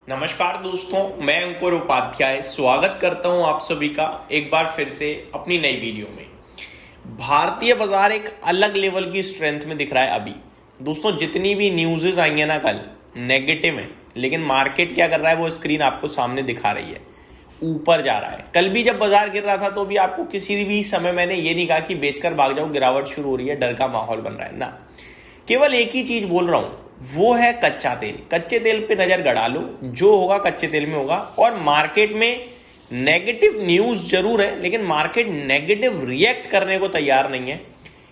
नमस्कार दोस्तों, मैं अंकुर उपाध्याय स्वागत करता हूं आप सभी का एक बार फिर से अपनी नई वीडियो में। भारतीय बाजार एक अलग लेवल की स्ट्रेंथ में दिख रहा है अभी। दोस्तों, जितनी भी न्यूज़ेस आई हैं ना कल नेगेटिव है, लेकिन मार्केट क्या कर रहा है वो स्क्रीन आपको सामने दिखा रही है, ऊपर जा रहा है। कल भी जब बाजार गिर रहा था तो भी आपको किसी भी समय मैंने ये नहीं कहा कि बेचकर भाग जाओ, गिरावट शुरू हो रही है, डर का माहौल बन रहा है ना। केवल एक ही चीज बोल रहा हूं, वो है कच्चा तेल। कच्चे तेल पे नजर गड़ा लो, जो होगा कच्चे तेल में होगा। और मार्केट में नेगेटिव न्यूज जरूर है, लेकिन मार्केट नेगेटिव रिएक्ट करने को तैयार नहीं है,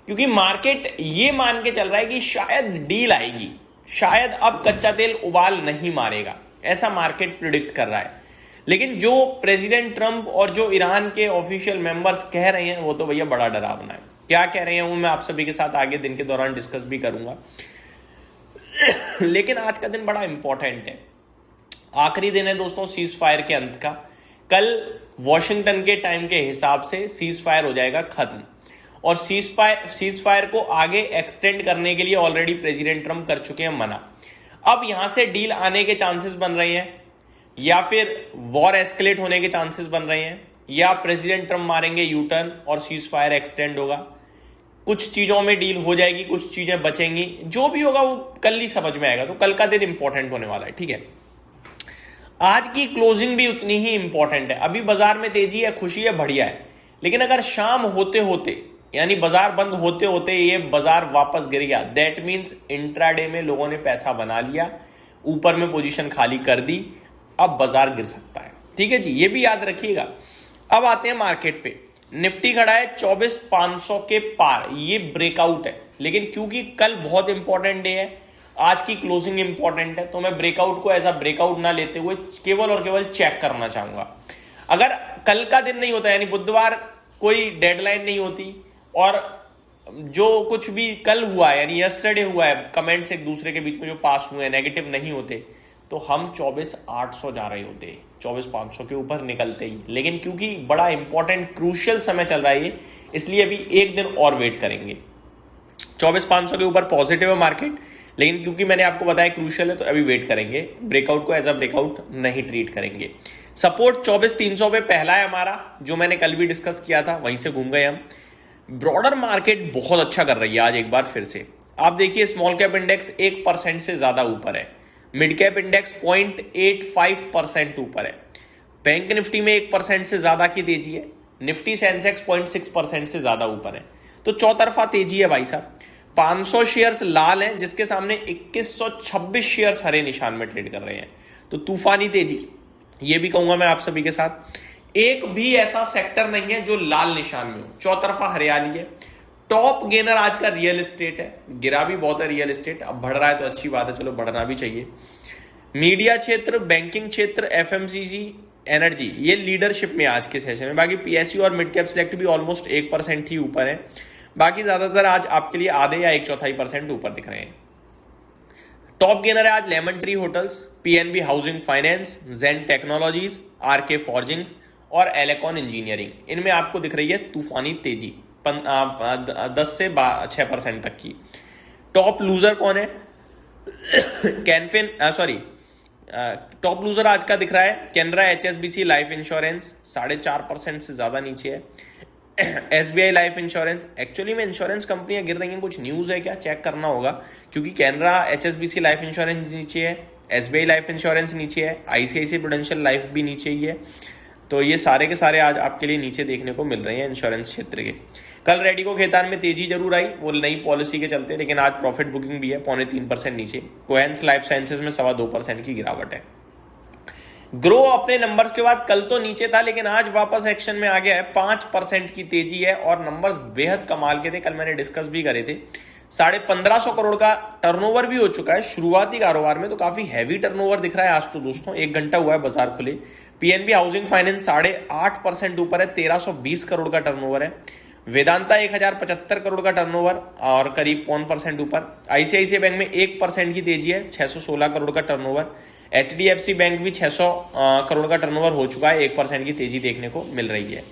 क्योंकि मार्केट ये मान के चल रहा है कि शायद डील आएगी, शायद अब कच्चा तेल उबाल नहीं मारेगा, ऐसा मार्केट प्रिडिक्ट कर रहा है। लेकिन जो प्रेसिडेंट ट्रंप और जो ईरान के ऑफिशियल मेंबर्स कह रहे हैं वो तो भैया बड़ा डरावना है। क्या कह रहे हैं वो मैं आप सभी के साथ आगे दिन के दौरान डिस्कस भी करूंगा। लेकिन आज का दिन बड़ा इंपॉर्टेंट है, आखिरी दिन है दोस्तों सीज फायर के अंत का। कल वॉशिंगटन के टाइम के हिसाब से सीज फायर हो जाएगा खत्म, और सीज फायर को आगे एक्सटेंड करने के लिए ऑलरेडी प्रेसिडेंट ट्रंप कर चुके हैं मना। अब यहां से डील आने के चांसेस बन रहे हैं, या फिर वॉर एस्केलेट होने के चांसेस बन रहे हैं, या प्रेसिडेंट ट्रंप मारेंगे यू टर्न और सीज फायर एक्सटेंड होगा। कुछ चीजों में डील हो जाएगी, कुछ चीजें बचेंगी, जो भी होगा वो कल ही समझ में आएगा। तो कल का दिन इंपॉर्टेंट होने वाला है, ठीक है। आज की क्लोजिंग भी उतनी ही इंपॉर्टेंट है। अभी बाजार में तेजी है, खुशी है, बढ़िया है, लेकिन अगर शाम होते होते यानी बाजार बंद होते होते ये बाजार वापस गिर गया, दैट मीन्स इंट्राडे में लोगों ने पैसा बना लिया, ऊपर में पोजीशन खाली कर दी, अब बाजार गिर सकता है, ठीक है जी, ये भी याद रखिएगा। अब आते हैं मार्केट पे। निफ्टी खड़ा है 24,500 के पार, ये ब्रेकआउट है, लेकिन क्योंकि कल बहुत इंपॉर्टेंट डे है, आज की क्लोजिंग इंपॉर्टेंट है, तो मैं ब्रेकआउट को एज अ ब्रेकआउट ना लेते हुए केवल और केवल चेक करना चाहूंगा। अगर कल का दिन नहीं होता, यानी बुधवार कोई डेडलाइन नहीं होती, और जो कुछ भी कल हुआ है यानी यस्टरडे हुआ है, कमेंट्स एक दूसरे के बीच में जो पास हुए हैं नेगेटिव नहीं होते, तो हम 24,800 जा रहे होते, 24,500 के ऊपर निकलते ही। लेकिन क्योंकि बड़ा इंपॉर्टेंट क्रूशियल समय चल रहा है ये, इसलिए अभी एक दिन और वेट करेंगे। 24,500 के ऊपर पॉजिटिव है मार्केट, लेकिन क्योंकि मैंने आपको बताया क्रूशियल है तो अभी वेट करेंगे, ब्रेकआउट को एज अ ब्रेकआउट नहीं ट्रीट करेंगे। सपोर्ट 24,300 पे पहला है हमारा, जो मैंने कल भी डिस्कस किया था, वहीं से घूम गए हम। ब्रॉडर मार्केट बहुत अच्छा कर रही है आज एक बार फिर से। आप देखिए स्मॉल कैप इंडेक्स 1% से ज्यादा ऊपर है, मिड कैप इंडेक्स 0.85% ऊपर है, बैंक निफ्टी में 1% से ज्यादा की तेजी है, निफ्टी सेंसेक्स 0.6% से ज्यादा ऊपर है। तो चौतरफा तेजी है भाई साहब। 500 शेयर्स लाल हैं, जिसके सामने 2126 शेयर्स हरे निशान में ट्रेड कर रहे हैं। तो तूफानी तेजी, ये भी कहूंगा मैं आप सभी के साथ। एक भी ऐसा सेक्टर नहीं है जो लाल निशान में हो, चौतरफा हरियाली है। टॉप गेनर आज का रियल एस्टेट है, गिरा भी बहुत है रियल एस्टेट, अब बढ़ रहा है तो अच्छी बात है, चलो बढ़ना भी चाहिए। मीडिया क्षेत्र, बैंकिंग क्षेत्र, एफएमसीजी, एनर्जी, ये लीडरशिप में आज के सेशन में। बाकी पीएसयू और मिड कैप सिलेक्ट भी ऑलमोस्ट 1% ही ऊपर है, बाकी ज्यादातर आज आपके लिए आधे या 1/4% ऊपर दिख रहे हैं। टॉप गेनर है आज Lemon Tree Hotels, PNB Housing Finance, Zen Technologies, RK Forgings और एलेकॉन इंजीनियरिंग। इनमें आपको दिख रही है तूफानी तेजी 10 से 6% तक की। टॉप लूजर कौन है? कैनफिन टॉप लूजर आज का दिख रहा है कैनरा एचएसबीसी लाइफ इंश्योरेंस, 4.5% से ज्यादा नीचे है। एसबीआई लाइफ इंश्योरेंस, एक्चुअली में इंश्योरेंस कंपनियां गिर रही हैं, कुछ न्यूज है क्या, चेक करना होगा, क्योंकि कैनरा एचएसबीसी लाइफ इंश्योरेंस नीचे है, एसबीआई लाइफ इंश्योरेंस नीचे है, आईसीआईसीआई प्रूडेंशियल लाइफ भी नीचे ही है। तो ये सारे के सारे आज आपके लिए नीचे देखने को मिल रहे हैं इंश्योरेंस क्षेत्र के। कल रेडिको खेतान में तेजी जरूर आई, वो नई पॉलिसी के चलते, लेकिन आज प्रॉफिट बुकिंग भी है 0.3% नीचे। कोहेंस लाइफ साइंसेज में 2.25% की गिरावट है। ग्रो अपने नंबर्स के बाद कल तो नीचे था, लेकिन आज वापस एक्शन में आ गया है, 5% की तेजी है, और नंबर्स बेहद कमाल के थे, कल मैंने डिस्कस भी करे थे। 1550 करोड़ का टर्नओवर भी हो चुका है शुरुआती कारोबार में, तो काफी हैवी टर्नओवर दिख रहा है आज तो दोस्तों, 1 घंटा हुआ है बाजार खुले। पीएनबी हाउसिंग फाइनेंस 8.5% ऊपर है, 1320 करोड़ का टर्नओवर है। वेदांता 1075 करोड़ का टर्नओवर और करीब 0.5% ऊपर। आईसीआईसीआई बैंक में 1% की तेजी है, 616 करोड़ का टर्नओवर। एचडीएफसी बैंक भी 600 करोड़ का टर्नओवर हो चुका है, 1% की तेजी देखने को मिल रही है।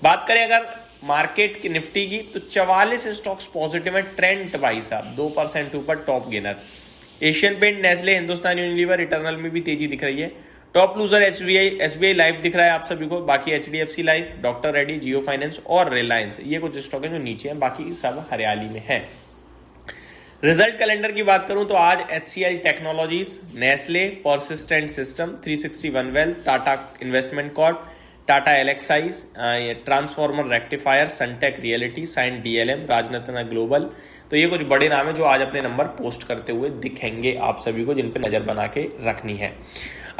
बात करें अगर मार्केट की निफ्टी की, तो 44 स्टॉक्स पॉजिटिव है, ट्रेंड भाई साहब 2% ऊपर, top gainer Asian Paint, Nestle, Hindustan Unilever, Eternal में भी तेजी दिख रही है। टॉप लूजर एसबीआई लाइफ दिख रहा है आप सभी को, बाकी एचडीएफसी लाइफ, डॉक्टर रेड्डी, जियो फाइनेंस और रिलायंस, ये कुछ स्टॉक है जो नीचे हैं, बाकी सब हरियाली में है। रिजल्ट कैलेंडर की बात करूं तो आज HCL Technologies, Nestle, Persistent System, 361 Wealth, Tata Investment Corp, Tata Elxsi, Transformer Rectifier, Sunteck Realty, Cyient DLM, Rajratan Global, तो ये कुछ बड़े नाम है जो आज अपने नंबर पोस्ट करते हुए दिखेंगे आप सभी को, जिन पे नजर बना के रखनी है।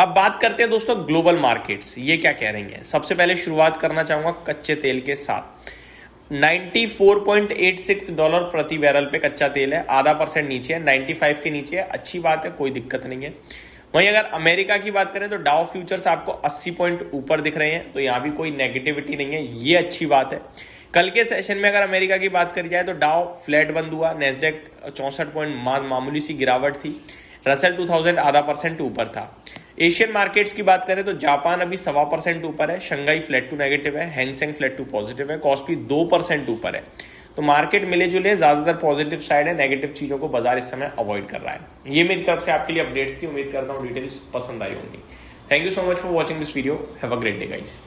अब बात करते हैं दोस्तों ग्लोबल मार्केट्स, ये क्या कह रही हैं। सबसे पहले शुरुआत करना चाहूंगा कच्चे तेल के साथ। 94.86 डॉलर प्रति बैरल पे कच्चा तेल है, आधा % नीचे है, 95 के नीचे है, अच्छी बात है, कोई दिक्कत नहीं है। वहीं अगर अमेरिका की बात करें तो डाउ फ्यूचर्स आपको 80 पॉइंट ऊपर दिख रहे हैं, तो यहाँ भी कोई नेगेटिविटी नहीं है, ये अच्छी बात है। कल के सेशन में अगर अमेरिका की बात करी जाए तो डाउ फ्लैट बंद हुआ, नेस्डेक 64 पॉइंट मामूली सी गिरावट थी, रसेल 2000 आधा % ऊपर था। एशियन मार्केट्स की बात करें तो जापान अभी 1.25% ऊपर है, शंघाई फ्लैट टू नेगेटिव है, हैंगसेंग फ्लैट टू पॉजिटिव है, कॉस्पी 2% ऊपर है। तो मार्केट मिले जुले ज्यादातर पॉजिटिव साइड है, नेगेटिव चीजों को बाजार इस समय अवॉइड कर रहा है। ये मेरी तरफ से आपके लिए अपडेट्स थी, उम्मीद करता हूँ डिटेल्स पसंद आई होंगी। Thank you so much for watching this video, have a great day guys.